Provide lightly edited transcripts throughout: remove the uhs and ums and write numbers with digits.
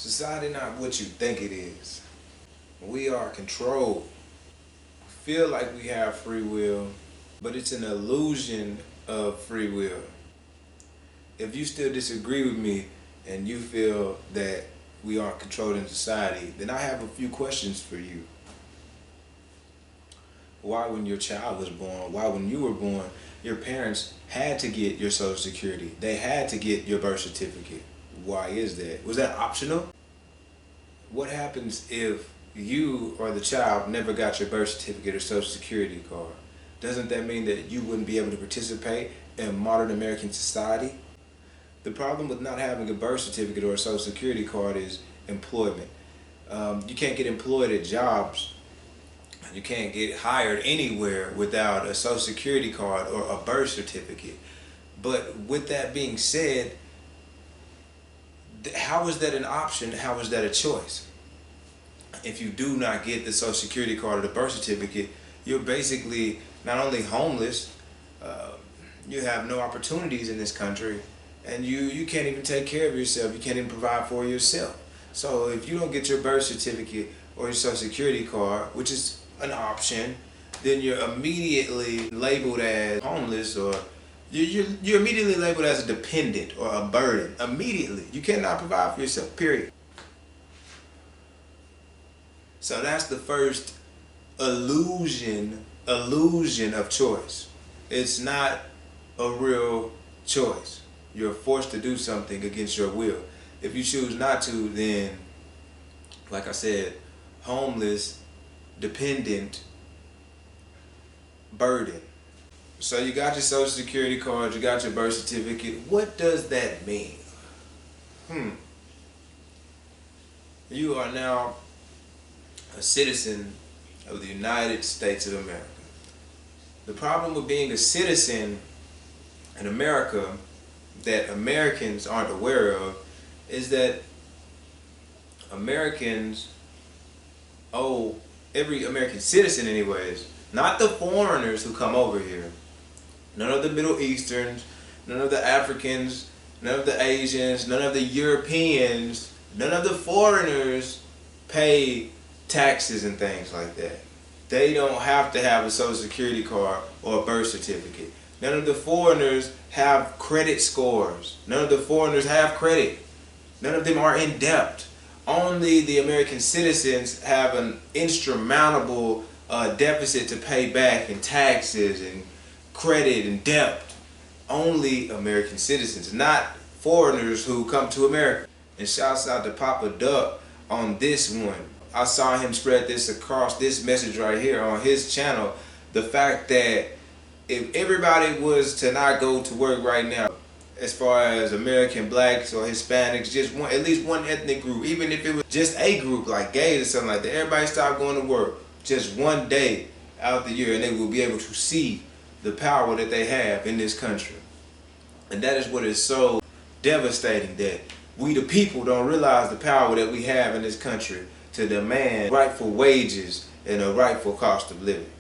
Society not what you think it is. We are controlled. We feel like we have free will, but it's an illusion of free will. If you still disagree with me and you feel that we aren't controlled in society, then I have a few questions for you. Why, when your child was born, why, when you were born, your parents had to get your social security? They had to get your birth certificate. Why is that? Was that optional? What happens if you or the child never got your birth certificate or social security card? Doesn't that mean that you wouldn't be able to participate in modern American society? The problem with not having a birth certificate or a social security card is employment. You can't get employed at jobs. You can't get hired anywhere without a social security card or a birth certificate. But with that being said, how is that an option? How is that a choice? If you do not get the social security card or the birth certificate, you're basically not only homeless, you have no opportunities in this country, and you can't even take care of yourself. You can't even provide for yourself. So if you don't get your birth certificate or your social security card, which is an option, then you're immediately labeled as homeless, or you're immediately labeled as a dependent or a burden. Immediately. You cannot provide for yourself, period. So that's the first illusion of choice. It's not a real choice. You're forced to do something against your will. If you choose not to, then, like I said, homeless, dependent, burden. So you got your social security card, you got your birth certificate. What does that mean? You are now a citizen of the United States of America. The problem with being a citizen in America that Americans aren't aware of is that Americans owe, every American citizen anyways, not the foreigners who come over here, none of the Middle Easterns, none of the Africans, none of the Asians, none of the Europeans, none of the foreigners pay taxes and things like that. They don't have to have a social security card or a birth certificate. None of the foreigners have credit scores. None of the foreigners have credit. None of them are in debt. Only the American citizens have an insurmountable deficit to pay back in taxes and credit and debt. Only American citizens, not foreigners who come to America. And shouts out to Papa Duck on this one. I saw him spread this across, this message right here on his channel. The fact that if everybody was to not go to work right now, as far as American blacks or Hispanics, just one, at least one ethnic group, even if it was just a group like gays or something like that, everybody stopped going to work just one day out of the year, and they will be able to see the power that they have in this country. And that is what is so devastating, that we the people don't realize the power that we have in this country to demand rightful wages and a rightful cost of living.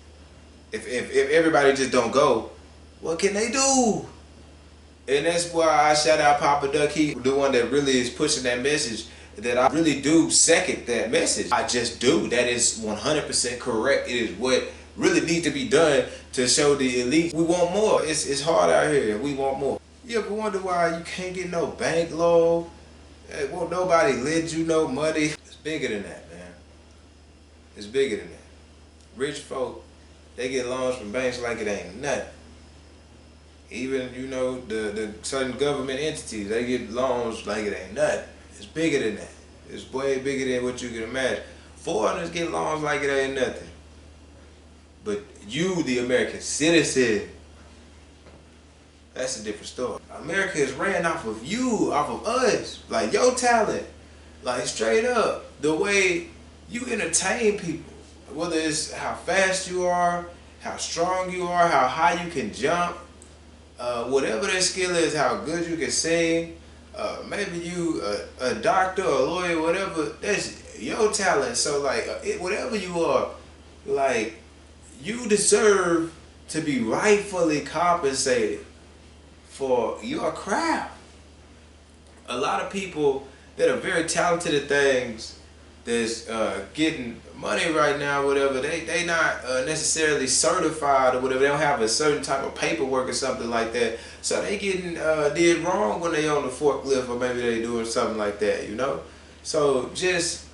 If everybody just don't go, what can they do? And that's why I shout out Papa Duck. He the one that really is pushing that message, that I really do second that message. I just do. That is 100% correct. It is what really needs to be done to show the elite we want more. It's hard out here and we want more. You ever wonder why you can't get no bank loan? Won't nobody lend you no money? It's bigger than that, man. It's bigger than that. Rich folk, they get loans from banks like it ain't nothing. Even, the certain government entities, they get loans like it ain't nothing. It's bigger than that. It's way bigger than what you can imagine. Foreigners get loans like it ain't nothing. But you, the American citizen, that's a different story. America is ran off of you, off of us, like your talent, like straight up. The way you entertain people, whether it's how fast you are, how strong you are, how high you can jump, whatever that skill is, how good you can sing, maybe you a doctor or a lawyer, whatever, that's your talent. So like, whatever you are, like, you deserve to be rightfully compensated for your craft. A lot of people that are very talented at things that's getting money right now, whatever. They not necessarily certified or whatever. They don't have a certain type of paperwork or something like that. So they getting did wrong when they on the forklift, or maybe they doing something like that, you know. So just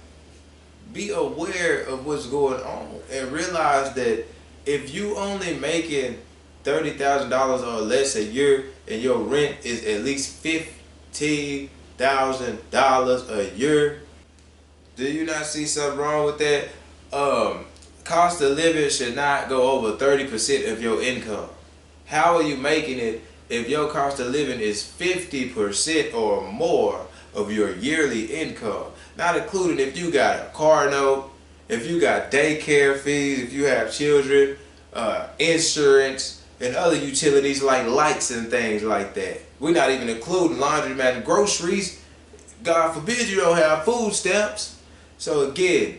be aware of what's going on and realize that if you only making $30,000 or less a year and your rent is at least $15,000 a year, do you not see something wrong with that? Cost of living should not go over 30% of your income. How are you making it if your cost of living is 50% or more of your yearly income? Not including if you got a car note, if you got daycare fees, if you have children, insurance, and other utilities like lights and things like that. We're not even including laundromat and groceries. God forbid you don't have food stamps. So again,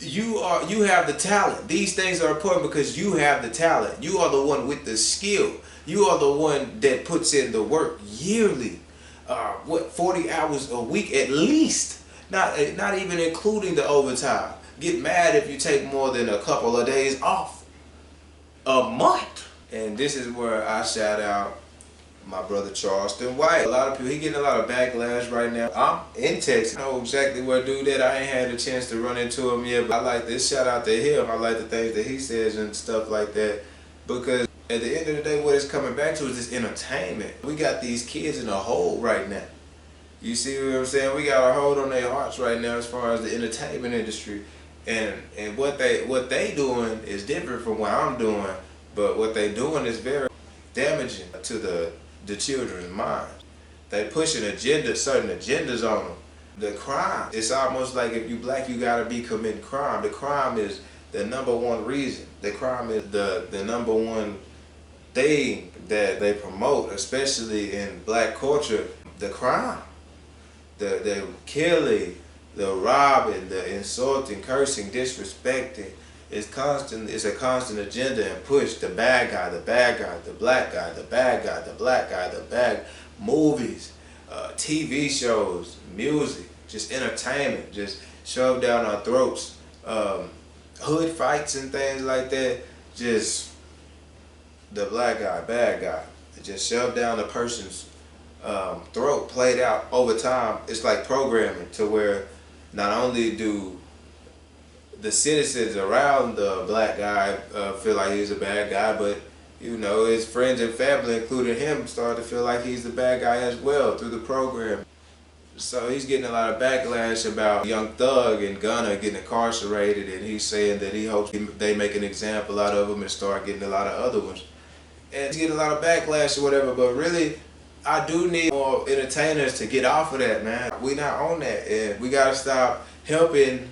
you have the talent. These things are important because you have the talent. You are the one with the skill. You are the one that puts in the work yearly. 40 hours a week at least. Not even including the overtime. Get mad if you take more than a couple of days off a month. And this is where I shout out my brother Charleston White. A lot of people, he getting a lot of backlash right now. I'm in Texas. I know exactly where dude at. I ain't had a chance to run into him yet, but I like this. Shout out to him. I like the things that he says and stuff like that, because at the end of the day, what it's coming back to is this entertainment. We got these kids in a hole right now. You see what I'm saying? We got a hold on their hearts right now as far as the entertainment industry. And what they doing is different from what I'm doing, but what they doing is very damaging to the children's minds. They pushing certain agendas on them. The crime, it's almost like if you black, you gotta be committing crime. The crime is the number one reason. The crime is the number one thing that they promote, especially in black culture. The crime, the killing, the robbing, the insulting, cursing, disrespecting. It's a constant agenda and push. The bad guy, the bad guy, the black guy, the bad guy, the black guy, the bad movies, TV shows, music, just entertainment, just shoved down our throats. Hood fights and things like that, just the black guy, bad guy, just shoved down a person's throat, played out over time. It's like programming to where not only do the citizens around the black guy feel like he's a bad guy, but you know, his friends and family, including him, start to feel like he's the bad guy as well through the program. So he's getting a lot of backlash about Young Thug and Gunna getting incarcerated, and he's saying that he hopes they make an example out of him and start getting a lot of other ones. And he's getting a lot of backlash or whatever, but really, I do need more entertainers to get off of that, man. We not on that, and we gotta stop helping.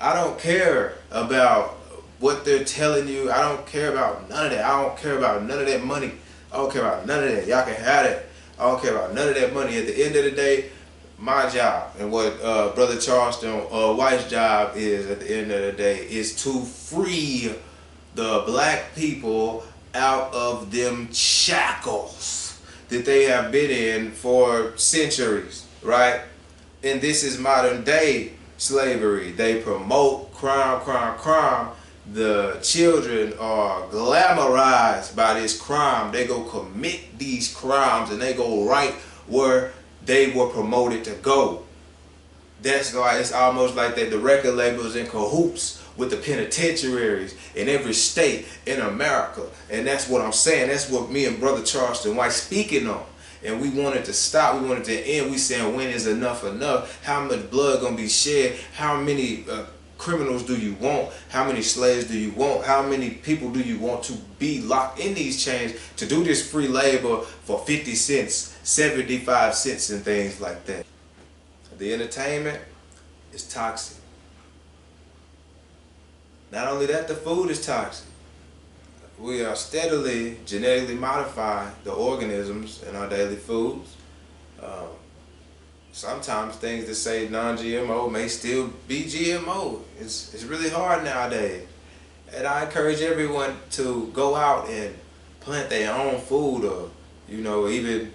I don't care about what they're telling you. I don't care about none of that. I don't care about none of that money. I don't care about none of that. Y'all can have that. I don't care about none of that money. At the end of the day, my job and what Brother Charleston White's job is at the end of the day is to free the black people out of them shackles that they have been in for centuries, right? And this is modern day slavery. They promote crime, crime, crime. The children are glamorized by this crime. They go commit these crimes and they go right where they were promoted to go. That's why it's almost like that the record labels in cahoots with the penitentiaries in every state in America. And that's what I'm saying. That's what me and Brother Charleston White speaking on. And we wanted to stop. We wanted to end. We saying, when is enough enough? How much blood gonna be shed? How many criminals do you want? How many slaves do you want? How many people do you want to be locked in these chains to do this free labor for 50 cents, 75 cents and things like that? The entertainment is toxic. Not only that, the food is toxic. We are steadily genetically modifying the organisms in our daily foods. Sometimes things that say non-GMO may still be GMO. It's really hard nowadays. And I encourage everyone to go out and plant their own food, or, you know, even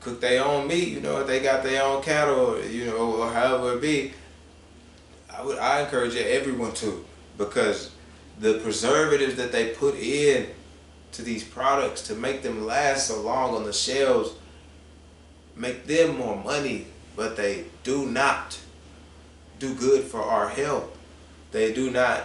cook their own meat, you know, if they got their own cattle, you know, or however it be, I encourage everyone to, because the preservatives that they put in to these products to make them last so long on the shelves make them more money, but they do not do good for our health. They do not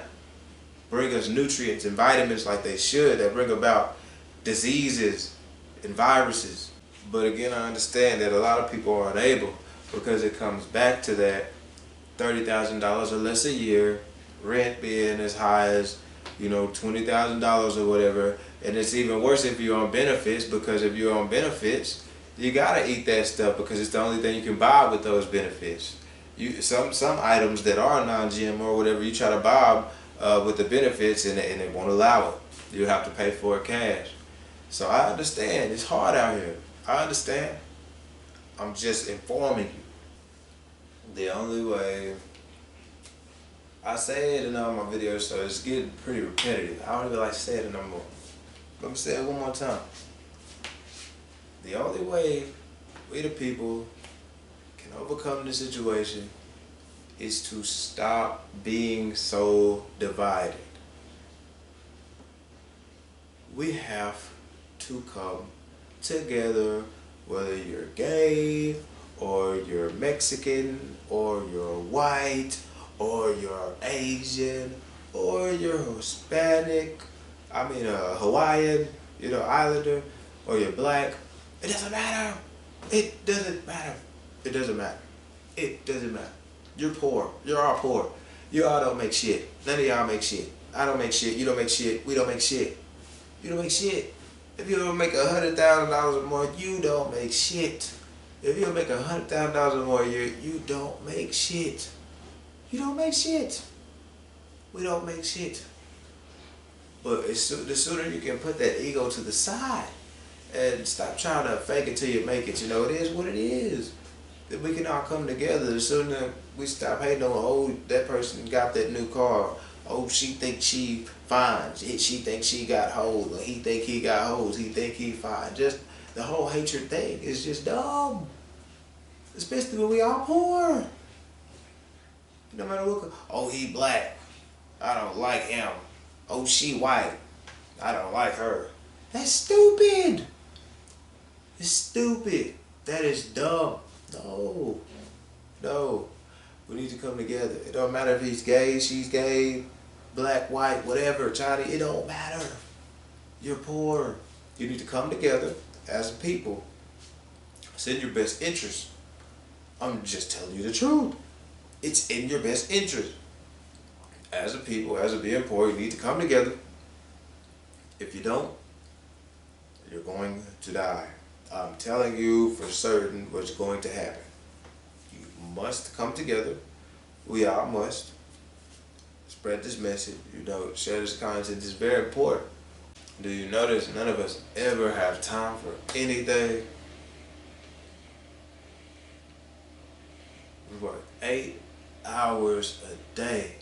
bring us nutrients and vitamins like they should. They bring about diseases and viruses. But again, I understand that a lot of people are unable, because it comes back to that $30,000 or less a year, rent being as high as, you know, $20,000 or whatever. And it's even worse if you're on benefits, because if you're on benefits, you gotta eat that stuff because it's the only thing you can buy with those benefits. Some items that are non-GMO or whatever, you try to buy with the benefits, and they won't allow it. You have to pay for it cash. So I understand it's hard out here. I understand. I'm just informing you. The only way, I say it in all my videos, so it's getting pretty repetitive. I don't even like to say it no more. Let me say it one more time. The only way we the people can overcome this situation is to stop being so divided. We have to come together, whether you're gay, or you're Mexican, or you're white, or you're Asian, or you're Hispanic, Hawaiian, you know, Islander, or you're black. It doesn't matter. It doesn't matter. It doesn't matter. It doesn't matter. You're poor. You're all poor. You all don't make shit. None of y'all make shit. I don't make shit. You don't make shit. We don't make shit. You don't make shit. If you don't make $100,000 or more, you don't make shit. If you don't make $100,000 or more a year, you don't make shit. You don't make shit. We don't make shit. But the sooner you can put that ego to the side and stop trying to fake it till you make it. You know, it is what it is. If we can all come together, the sooner we stop hating on, oh, that person got that new car. Oh, she think she fine. She think she got hoes. Or he think he got hoes. He think he fine. Just the whole hatred thing is just dumb. Especially when we all poor. No matter what. Oh, he black. I don't like him. Oh, she white. I don't like her. That's stupid. It's stupid. That is dumb. No. No. We need to come together. It don't matter if he's gay, she's gay, black, white, whatever, Chinese. It don't matter. You're poor. You need to come together as a people. It's in your best interest. I'm just telling you the truth. It's in your best interest. As a people, as a being poor, you need to come together. If you don't, you're going to die. I'm telling you for certain what's going to happen. You must come together. We all must. Spread this message. You know, share this content. It's very important. Do you notice none of us ever have time for anything? We work 8 hours a day.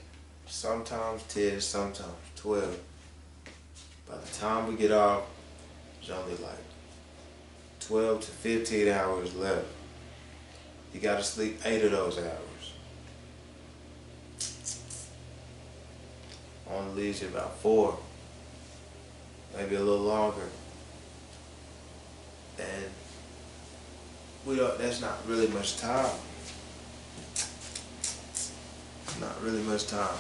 Sometimes 10, sometimes 12. By the time we get off, it's only like 12 to 15 hours left. You gotta sleep 8 of those hours. Only leaves you about 4, maybe a little longer. And that's not really much time. Not really much time.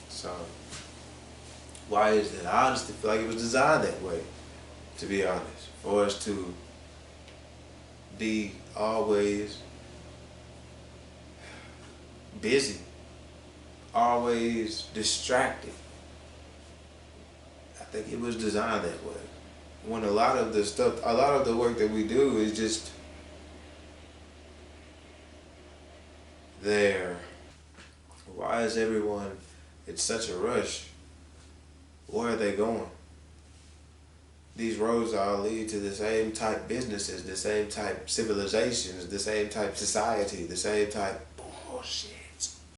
So, why is that? I honestly feel like it was designed that way, to be honest. For us to be always busy, always distracted. I think it was designed that way. When a lot of the work that we do is just there. Why is everyone in such a rush? Where are they going? These roads all lead to the same type businesses, the same type civilizations, the same type society, the same type bullshit.